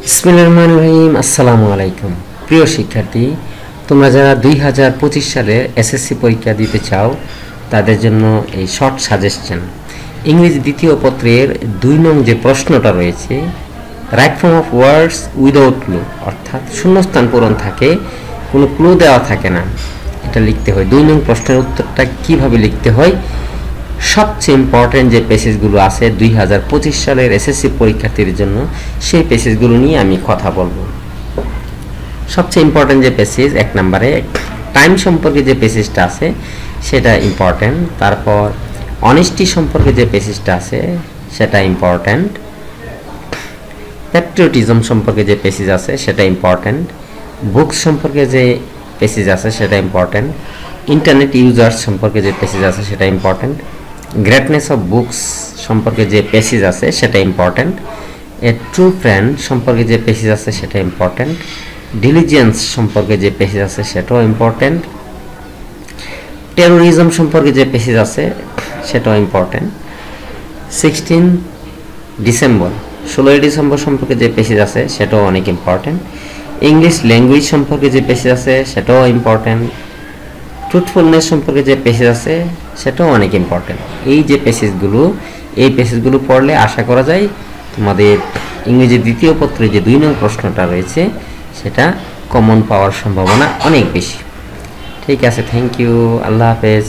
বিসমিল্লাহির রহমানির রহিম। আসসালামু আলাইকুম প্রিয় শিক্ষার্থী, তোমরা যারা 2025 সালে এসএসসি পরীক্ষা দিতে চাও তাদের জন্য এই শর্ট সাজেশন। ইংরেজি দ্বিতীয় পত্রের 2 নং যে প্রশ্নটা রয়েছে, right form of words without clue, অর্থাৎ শূন্যস্থান পূরণ থাকে, কোনো ক্লু দেওয়া থাকে না, এটা লিখতে হয়। 2 নং প্রশ্নের উত্তরটা কিভাবে লিখতে হয়, সবচেয়ে ইম্পর্টেন্ট যে পেসেজগুলো আছে 2025 সালের এসএসসি পরীক্ষার্থীর জন্য, সেই পেসেজগুলো নিয়ে আমি কথা বলবো। সবচেয়ে ইম্পর্টেন্ট যে পেসেজ, 1 নম্বরে টাইম সম্পর্কে যে পেসেজটা আছে সেটা ইম্পর্টেন্ট। তারপর অনেস্টি সম্পর্কে যে পেসেজটা আছে সেটা ইম্পর্টেন্ট। প্যাট্রিয়টিজম সম্পর্কে যে পেসেজ আছে সেটা ইম্পর্টেন্ট। বুকস সম্পর্কে যে পেসেজ আছে সেটা ইম্পর্টেন্ট। ইন্টারনেট ইউজার্স সম্পর্কে যে পেসেজ আছে সেটা ইম্পর্টেন্ট। গ্রেটনেস অফ বুকস সম্পর্কে যে পেসেজ আছে সেটা ইম্পর্টেন্ট। এ ট্রু ফ্রেন্ড সম্পর্কে যে পেসেজ আছে সেটা ইম্পর্টেন্ট। ডিলিজেন্স সম্পর্কে যে পেসেজ আছে সেটাও ইম্পর্টেন্ট। টেরোরিজম সম্পর্কে যে পেসেজ আছে সেটাও ইম্পর্টেন্ট। 16 ডিসেম্বর 16 ডিসেম্বর সম্পর্কে যে পেসেজ আছে সেটাও অনেক ইম্পর্টেন্ট। ইংলিশ ল্যাঙ্গুয়েজ সম্পর্কে যে পেসেজ আছে সেটাও ইম্পর্টেন্ট। ট্রুথফুলনেস সম্পর্কে যে পেসেজ আছে সেটাও অনেক ইম্পর্টেন্ট। এই যে পেসেজগুলো, এই পেসেজগুলো পড়লে আশা করা যায় তোমাদের ইংরেজি দ্বিতীয় পত্রে যে 2 নং প্রশ্নটা রয়েছে সেটা কমন পাওয়ার সম্ভাবনা অনেক বেশি। ঠিক আছে, থ্যাংক ইউ, আল্লাহ হাফেজ।